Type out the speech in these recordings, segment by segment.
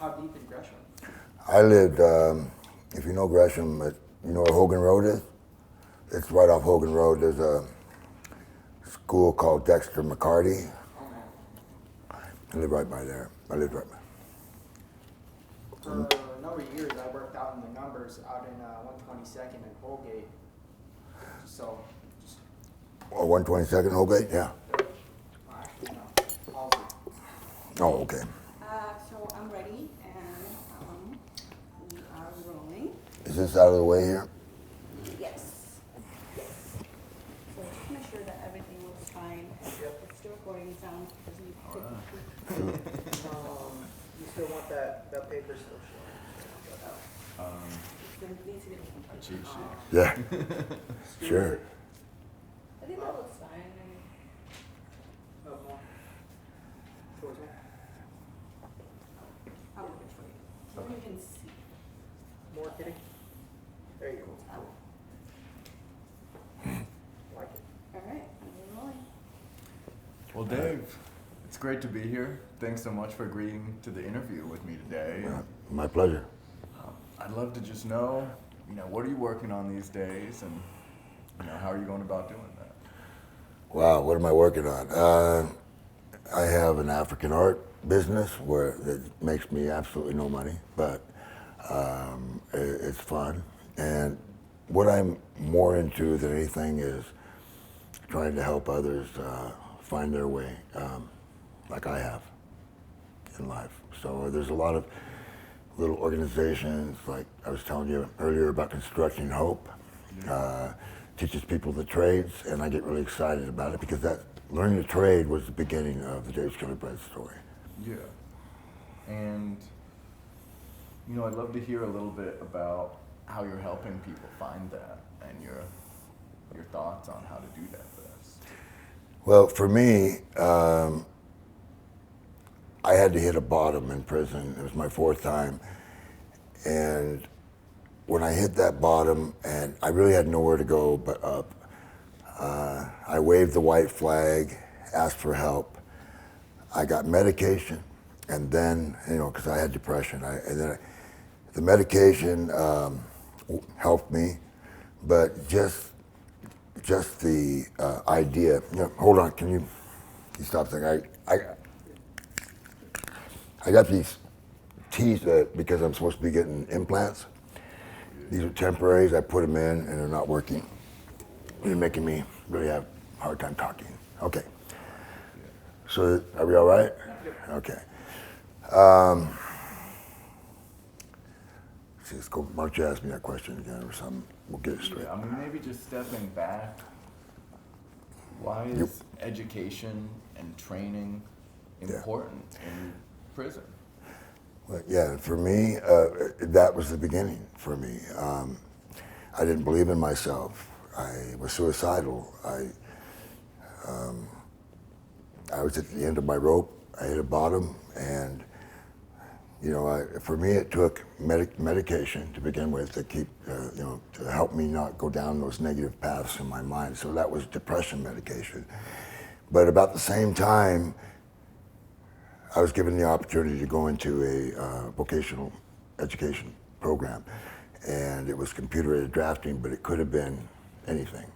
How deep in Gresham? I lived, if you know Gresham, you know where Hogan Road is? It's right off Hogan Road. There's a school called Dexter McCarty. I live right by there. I lived right by. For a number of years, I worked out in the numbers out in 122nd and Holgate. So, just, Oh, 122nd Holgate? Yeah. actually, no, Halsey. Oh, okay. So I'm ready, and we are rolling. Is this out of the way here? Yes. Yes. So just make sure that everything looks fine. Yep. It's still recording sound because we take You still want that paper still showing? it needs to be A cheat sheet. Yeah. Sure. I think that looks fine. Oh, more. Towards me? I'll look it for you. So you can see. More, Kitty? There you go. Like it. All right, we're rolling. Well, Dave, it's great to be here. Thanks so much for agreeing to the interview with me today. My pleasure. I'd love to just know, what are you working on these days, and how are you going about doing that? Wow, what am I working on? I have an African art business where it makes me absolutely no money, but it's fun. And what I'm more into than anything is trying to help others find their way, like I have in life. So there's a lot of little organizations, like I was telling you earlier about Constructing Hope, teaches people the trades, and I get really excited about it because that learning the trade was the beginning of the Dave Skilly Bread story. Yeah. And, I'd love to hear a little bit about how you're helping people find that and your thoughts on how to do that best. Well, for me, I had to hit a bottom in prison. It was my fourth time. And when I hit that bottom, and I really had nowhere to go but up, I waved the white flag, asked for help. I got medication, and then, because I had depression, the medication helped me, but just the idea. Hold on, can you stop saying? I got these teeth because I'm supposed to be getting implants. These are temporaries. I put them in, and they're not working. They're making me really have a hard time talking. Okay. So are we all right? Okay. Let's go. Why don't you ask me that question again or something? We'll get it straight. Yeah, maybe just stepping back, why is education and training important in prison? Well, yeah, for me, that was the beginning for me. I didn't believe in myself. I was suicidal. I was at the end of my rope. I hit a bottom, and for me, it took medication to begin with to keep, to help me not go down those negative paths in my mind. So that was depression medication. But about the same time, I was given the opportunity to go into a vocational education program, and it was computer-aided drafting, but it could have been anything.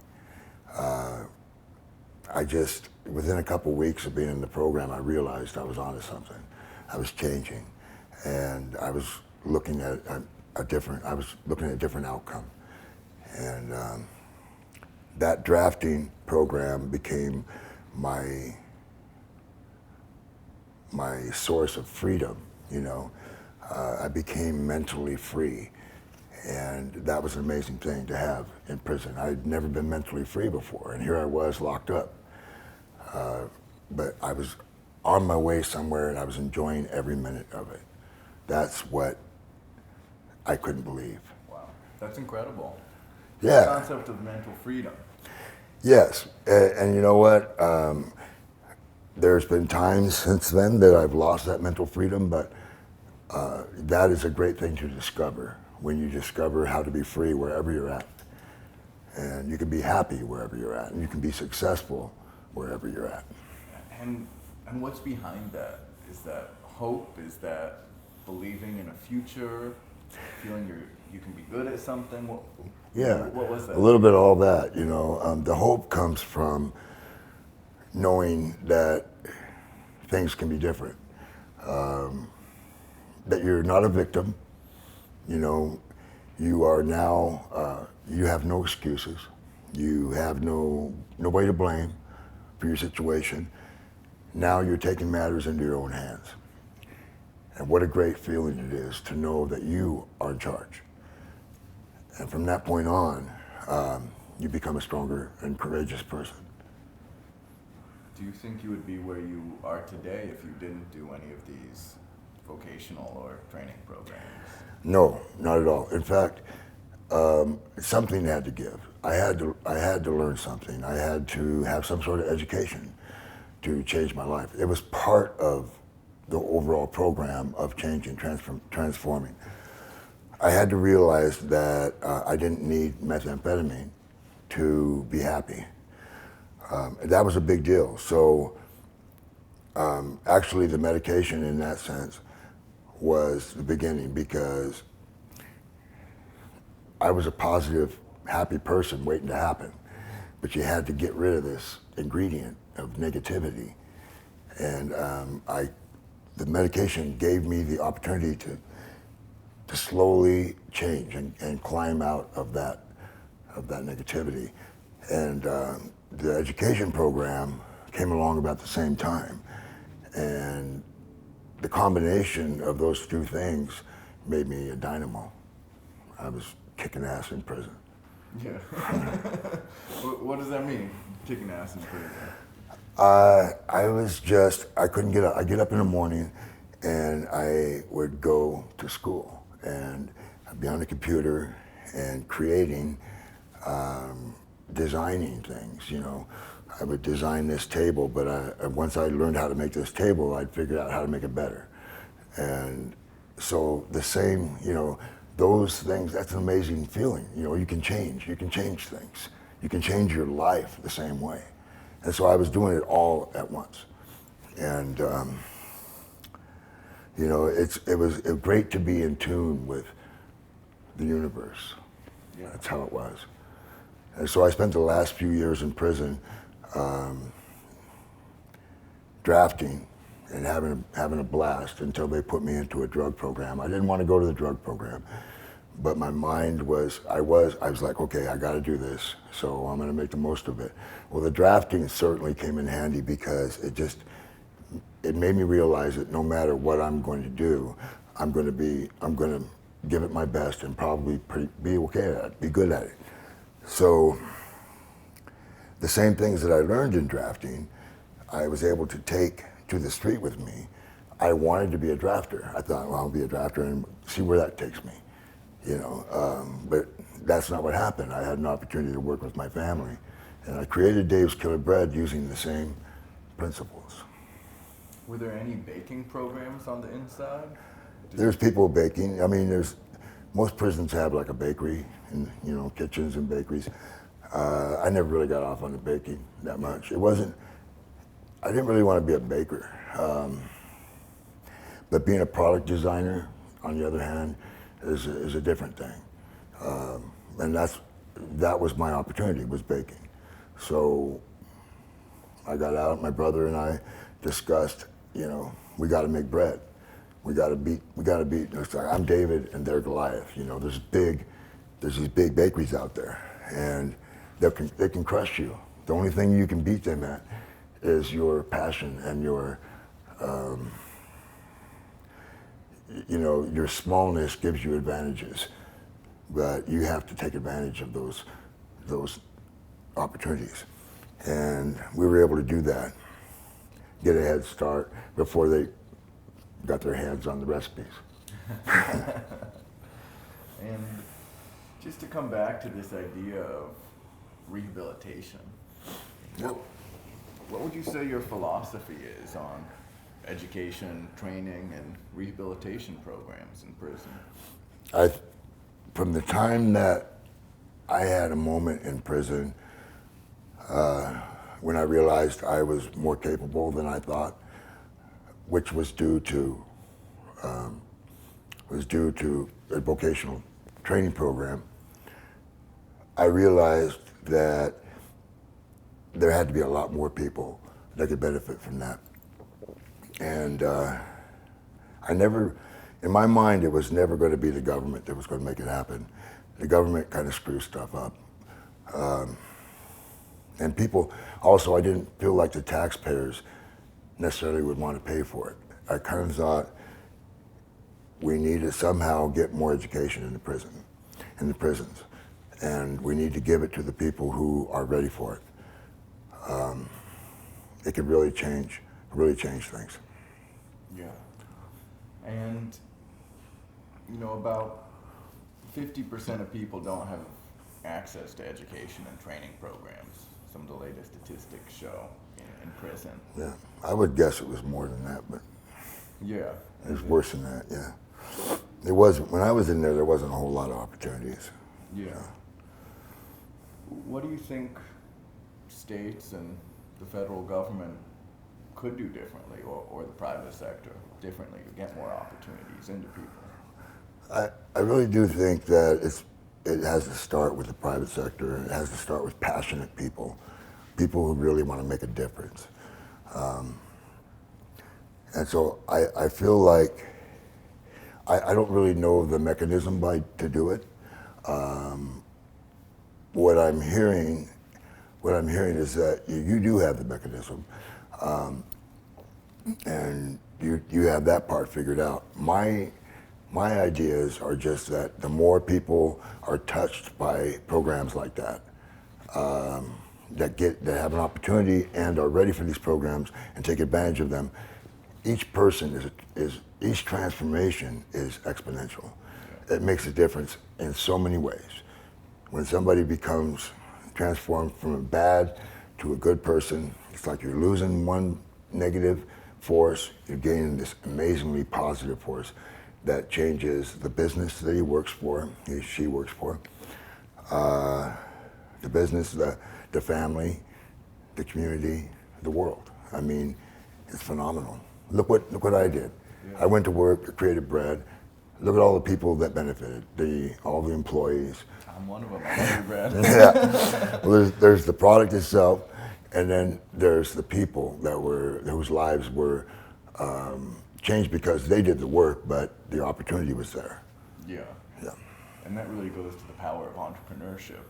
Within a couple weeks of being in the program, I realized I was onto something. I was changing, and I was looking at a different outcome. And that drafting program became my source of freedom, I became mentally free, and that was an amazing thing to have in prison. I'd never been mentally free before, and here I was locked up. But I was on my way somewhere, and I was enjoying every minute of it. That's what I couldn't believe. Wow, that's incredible. Yeah. The concept of mental freedom. Yes, and you know what? There's been times since then that I've lost that mental freedom, but that is a great thing to discover when you discover how to be free wherever you're at. And you can be happy wherever you're at, and you can be successful wherever you're at. And what's behind that? Is that hope? Is that believing in a future, feeling you can be good at something? Yeah, What was that? a little bit of all that, you know. The hope comes from knowing that things can be different, that you're not a victim, you know, you are now, you have no excuses, you have nobody to blame for your situation. Now you're taking matters into your own hands. And what a great feeling it is to know that you are in charge. And from that point on, you become a stronger and courageous person. Do you think you would be where you are today if you didn't do any of these vocational or training programs? No, not at all. In fact, something had to give. I had to learn something. I had to have some sort of education to change my life. It was part of the overall program of changing, transforming. I had to realize that I didn't need methamphetamine to be happy. That was a big deal. So actually the medication in that sense was the beginning, because I was a positive, happy person waiting to happen. But you had to get rid of this ingredient of negativity. And the medication gave me the opportunity to slowly change and climb out of that negativity. And the education program came along about the same time. And the combination of those two things made me a dynamo. I was kicking ass in prison. Yeah. What does that mean, kicking ass in prison? I couldn't get up. I'd get up in the morning and I would go to school and I'd be on the computer and creating, designing things, you know. I would design this table, but once I learned how to make this table, I'd figure out how to make it better. And so the same, you know, those things, that's an amazing feeling. You know, you can change things. You can change your life the same way. And so I was doing it all at once. And, you know, it was great to be in tune with the universe. Yeah. That's how it was. And so I spent the last few years in prison drafting and having a blast until they put me into a drug program. I didn't want to go to the drug program, but my mind was, I was like, okay, I got to do this, so I'm going to make the most of it. Well, the drafting certainly came in handy because it made me realize that no matter what I'm going to do, I'm going to give it my best and probably be okay at it, be good at it. So the same things that I learned in drafting, I was able to take to the street with me. I wanted to be a drafter. I thought, well, I'll be a drafter and see where that takes me, you know. But that's not what happened. I had an opportunity to work with my family, and I created Dave's Killer Bread using the same principles. Were there any baking programs on the inside? There's people baking. I mean, most prisons have like a bakery, and you know, kitchens and bakeries. I never really got off on the baking that much. I didn't really want to be a baker. But being a product designer, on the other hand, is a different thing. And that was my opportunity, was baking. So I got out, my brother and I discussed, you know, we got to make bread. We got to beat, it's like, I'm David and they're Goliath. You know, there's these big bakeries out there, and they can crush you. The only thing you can beat them at is your passion and your, you know, your smallness gives you advantages, but you have to take advantage of those opportunities. And we were able to do that, get a head start before they got their hands on the recipes. And just to come back to this idea of rehabilitation, what would you say your philosophy is on education, training, and rehabilitation programs in prison? From the time that I had a moment in prison when I realized I was more capable than I thought, which was due to was due to a vocational training program, I realized that there had to be a lot more people that could benefit from that. And I never, in my mind, it was never going to be the government that was going to make it happen. The government kind of screws stuff up. And people, also, I didn't feel like the taxpayers necessarily would want to pay for it. I kind of thought we need to somehow get more education in the prisons. And we need to give it to the people who are ready for it. It could really change things. Yeah. And, you know, about 50% of people don't have access to education and training programs. Some of the latest statistics show in prison. Yeah, I would guess it was more than that, but Yeah. it was worse than that, yeah. It wasn't, when I was in there wasn't a whole lot of opportunities. Yeah. What do you think states and the federal government could do differently, or the private sector differently, to get more opportunities into people? I really do think that it has to start with the private sector, and it has to start with passionate people who really want to make a difference. And so I feel like I don't really know the mechanism to do it. What I'm hearing is that you do have the mechanism, and you have that part figured out. My ideas are just that the more people are touched by programs like that, that have an opportunity and are ready for these programs and take advantage of them, each person each transformation is exponential. It makes a difference in so many ways. When somebody becomes transformed from a bad to a good person, it's like you're losing one negative force, you're gaining this amazingly positive force that changes the business that she works for, the business, the family, the community, the world. I mean, it's phenomenal. Look what I did. I went to work, I created bread. Look at all the people that benefited, all the employees. I'm one of them. I'm bread. Yeah. Well, there's the product itself, and then there's the people whose lives were changed because they did the work, but the opportunity was there. Yeah. Yeah. And that really goes to the power of entrepreneurship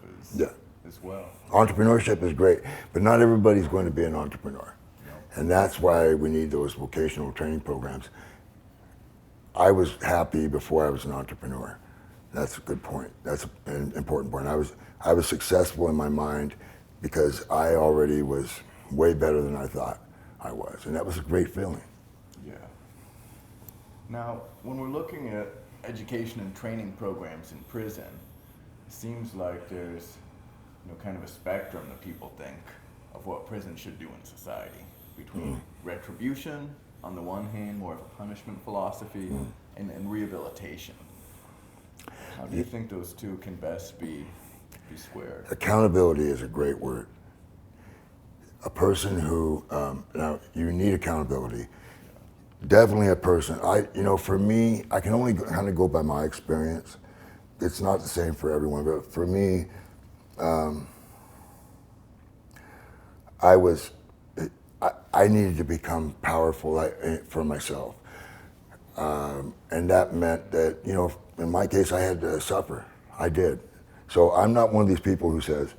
as well. Entrepreneurship is great, but not everybody's going to be an entrepreneur. And that's why we need those vocational training programs. I was happy before I was an entrepreneur. That's a good point. That's an important point. I was successful in my mind because I already was way better than I thought I was. And that was a great feeling. Yeah. Now, when we're looking at education and training programs in prison, it seems like there's kind of a spectrum that people think of what prison should do in society, between retribution on the one hand, more of a punishment philosophy, and rehabilitation. How do you think those two can best be squared? Accountability is a great word. A person who, now you need accountability. Definitely a person, for me, I can only kind of go by my experience. It's not the same for everyone, but for me, I needed to become powerful for myself. And that meant that, in my case, I had to suffer. I did. So I'm not one of these people who says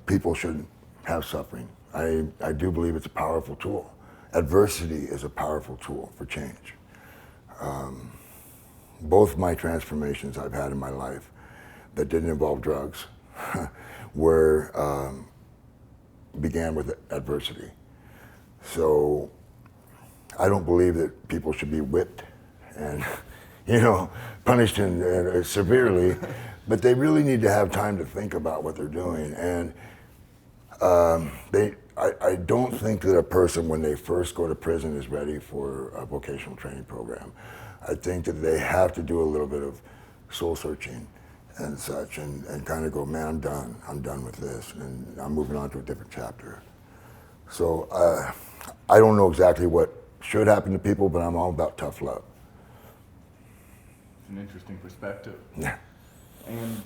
people shouldn't have suffering. I do believe it's a powerful tool. Adversity is a powerful tool for change. Both my transformations I've had in my life that didn't involve drugs began with adversity. So I don't believe that people should be whipped and, punished severely, but they really need to have time to think about what they're doing. And I don't think that a person, when they first go to prison, is ready for a vocational training program. I think that they have to do a little bit of soul searching and such, and kind of go, man, I'm done with this, and I'm moving on to a different chapter. So I don't know exactly what should happen to people, but I'm all about tough love. an interesting perspective. Yeah. And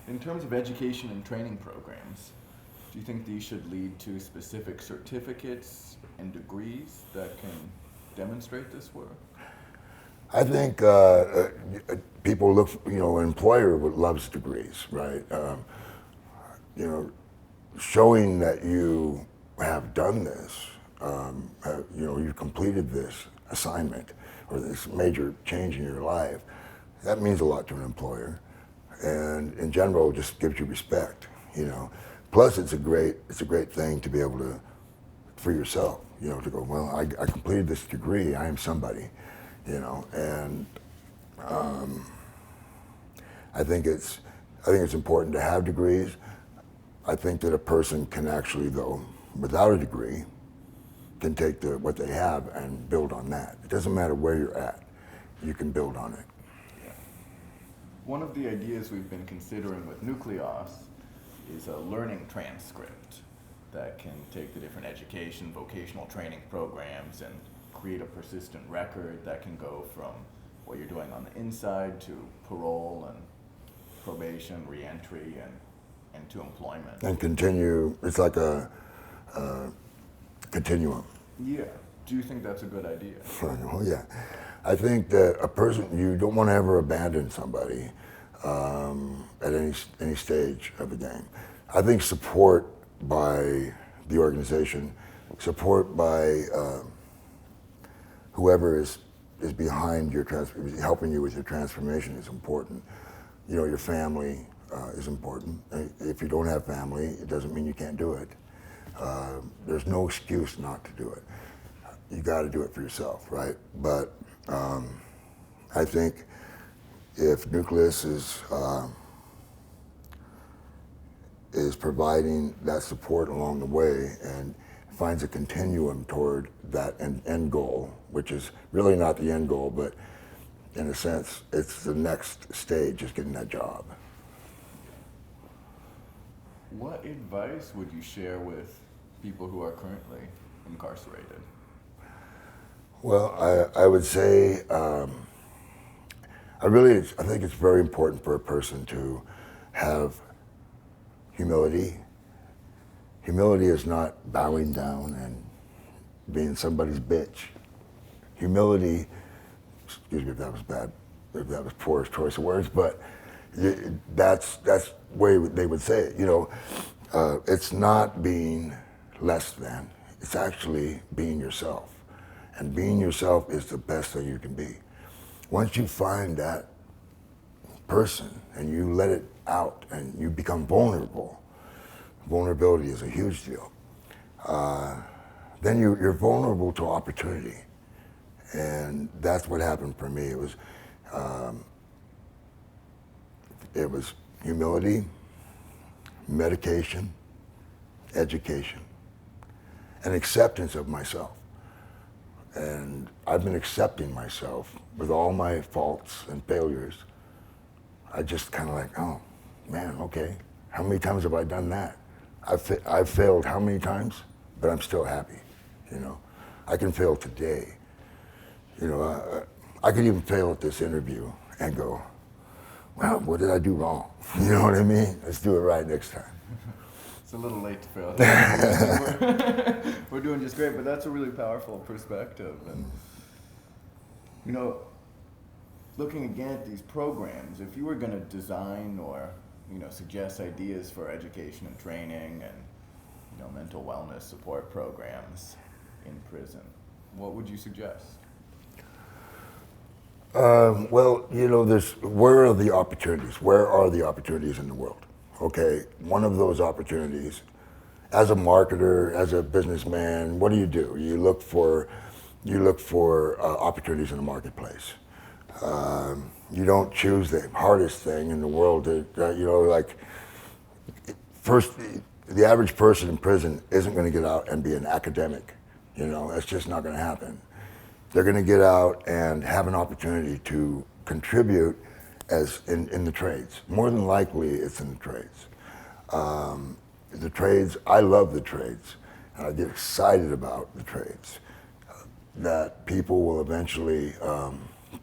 in terms of education and training programs, do you think these should lead to specific certificates and degrees that can demonstrate this work? I think people look, an employer loves degrees, right? You know, showing that you have done this, you've completed this assignment or this major change in your life, that means a lot to an employer. And in general, just gives you respect, Plus, it's a great thing to be able to, for yourself, to go, well, I completed this degree, I am somebody, and I think it's important to have degrees. I think that a person can actually, though, without a degree, can take what they have and build on that. It doesn't matter where you're at, you can build on it. Yeah. One of the ideas we've been considering with Nucleos is a learning transcript that can take the different education, vocational training programs and create a persistent record that can go from what you're doing on the inside to parole and probation, reentry, and to employment. And continue, it's like a continuum. Yeah. Do you think that's a good idea? Oh, yeah. I think that a person, you don't want to ever abandon somebody at any stage of the game. I think support by the organization, support by whoever is behind your helping you with your transformation is important. Your family is important. If you don't have family, it doesn't mean you can't do it. There's no excuse not to do it. You got to do it for yourself, right? But I think if Nucleus is providing that support along the way and finds a continuum toward that end goal, which is really not the end goal, but in a sense, it's the next stage, is getting that job. What advice would you share with people who are currently incarcerated? Well, I would say, I think it's very important for a person to have humility. Humility is not bowing down and being somebody's bitch. Humility, excuse me if that was bad, if that was poor choice of words, but that's the way they would say it. It's not being less than, it's actually being yourself. And being yourself is the best thing you can be. Once you find that person and you let it out and you become vulnerable, vulnerability is a huge deal, then you're vulnerable to opportunity. And that's what happened for me. It was humility, medication, education, and acceptance of myself. And I've been accepting myself with all my faults and failures. I just kind of like, oh, man, okay. How many times have I done that? I've failed how many times? But I'm still happy, I can fail today. I could even fail at this interview and go, well, what did I do wrong? You know what I mean? Let's do it right next time. It's a little late to fail. We're doing just great, but that's a really powerful perspective. And, looking again at these programs, if you were going to design or, suggest ideas for education and training and, mental wellness support programs in prison, what would you suggest? Well, where are the opportunities? Where are the opportunities in the world? Okay, one of those opportunities, as a marketer, as a businessman, what do? You look for opportunities in the marketplace. You don't choose the hardest thing in the world. First, the average person in prison isn't going to get out and be an academic. That's just not going to happen. They're going to get out and have an opportunity to contribute as in the trades. More than likely, it's in the trades. The trades, I love the trades, and I get excited about the trades. That people will eventually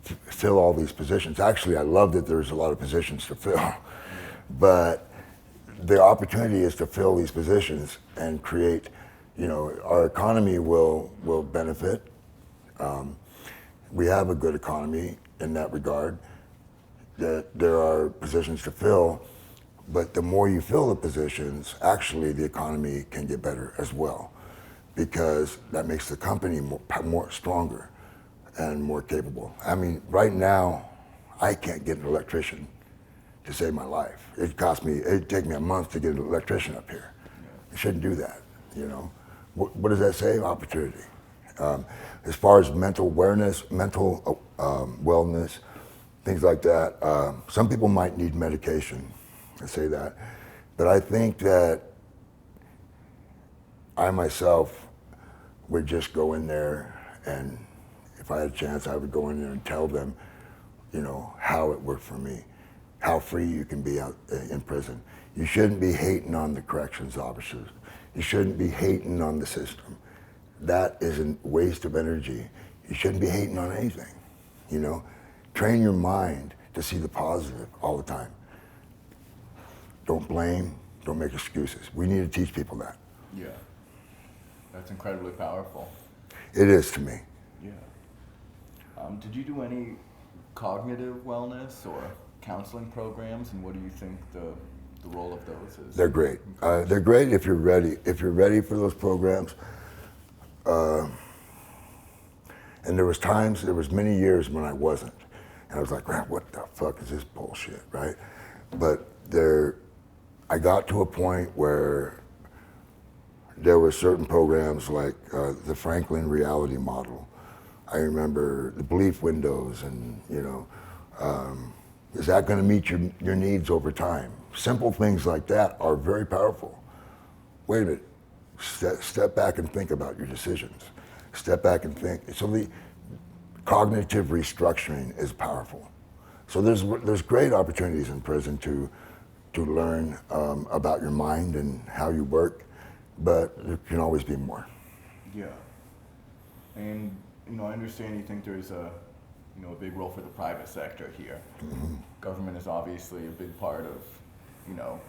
fill all these positions. Actually, I love that there's a lot of positions to fill, but the opportunity is to fill these positions and create, our economy will benefit. We have a good economy in that regard, that there are positions to fill, but the more you fill the positions, actually the economy can get better as well, because that makes the company more stronger and more capable. I mean, right now, I can't get an electrician to save my life. It'd take me a month to get an electrician up here. You shouldn't do that, What does that say? Opportunity. As far as mental awareness, mental wellness, things like that, some people might need medication, I say that, but I think that I myself would just go in there, and if I had a chance, I would go in there and tell them, how it worked for me, how free you can be out in prison. You shouldn't be hating on the corrections officers. You shouldn't be hating on the system. That is a waste of energy. You shouldn't be hating on anything, Train your mind to see the positive all the time. Don't blame, don't make excuses. We need to teach people that. Yeah. That's incredibly powerful. It is to me. Yeah. Did you do any cognitive wellness or counseling programs, and what do you think the role of those is? They're great. They're great if you're ready. If you're ready for those programs. And there was many years when I wasn't. And I was like, man, what the fuck is this bullshit, right? But I got to a point where there were certain programs like the Franklin reality model. I remember the belief windows and, is that going to meet your needs over time? Simple things like that are very powerful. Wait a minute, step back and think about your decisions. Step back and think. So the cognitive restructuring is powerful. So there's great opportunities in prison to learn about your mind and how you work, but there can always be more. Yeah. And, I understand you think there's a big role for the private sector here. Mm-hmm. Government is obviously a big part of,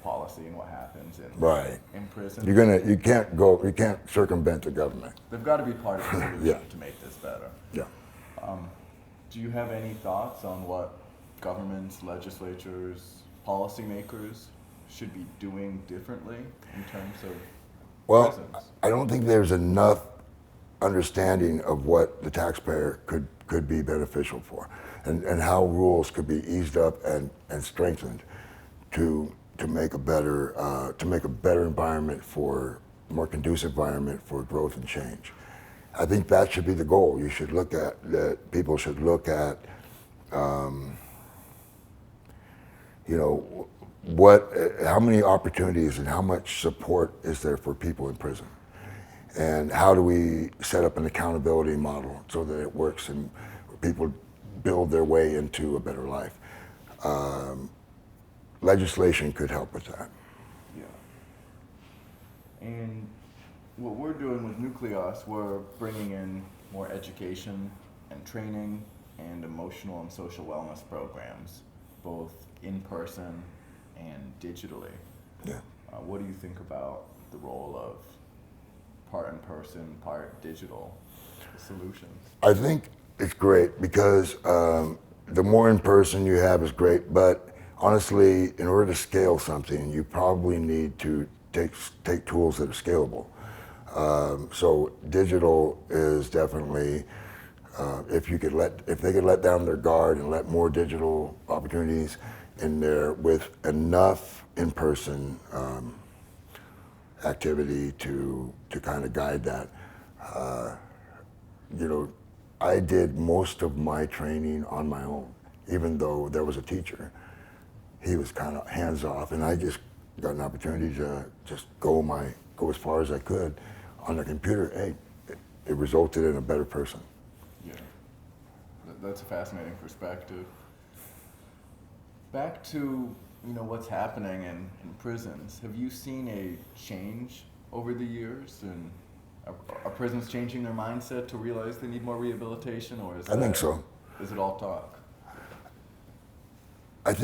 policy and what happens in prison. You can't circumvent the government. They've got to be part of the solution Yeah. to make this better. Yeah. Do you have any thoughts on what governments, legislatures, policymakers should be doing differently in terms of Well, prisons? I don't think there's enough understanding of what the taxpayer could be beneficial for, and how rules could be eased up and strengthened to make a better environment, for more conducive environment for growth and change. I think that should be the goal. You should look at that. People should look at, how many opportunities and how much support is there for people in prison, and how do we set up an accountability model so that it works and people build their way into a better life. Legislation could help with that. Yeah. And what we're doing with Nucleus, we're bringing in more education and training and emotional and social wellness programs, both in person and digitally. Yeah. What do you think about the role of part in person, part digital solutions? I think it's great because the more in person you have is great, but honestly, in order to scale something, you probably need to take tools that are scalable. So digital is definitely, if they could let down their guard and let more digital opportunities in there with enough in-person activity to kind of guide that. I did most of my training on my own, even though there was a teacher. He was kind of hands off, and I just got an opportunity to just go as far as I could on the computer. Hey, it resulted in a better person. Yeah, that's a fascinating perspective. Back to what's happening in prisons. Have you seen a change over the years, and are prisons changing their mindset to realize they need more rehabilitation, or is I think so. Is it all talk? I think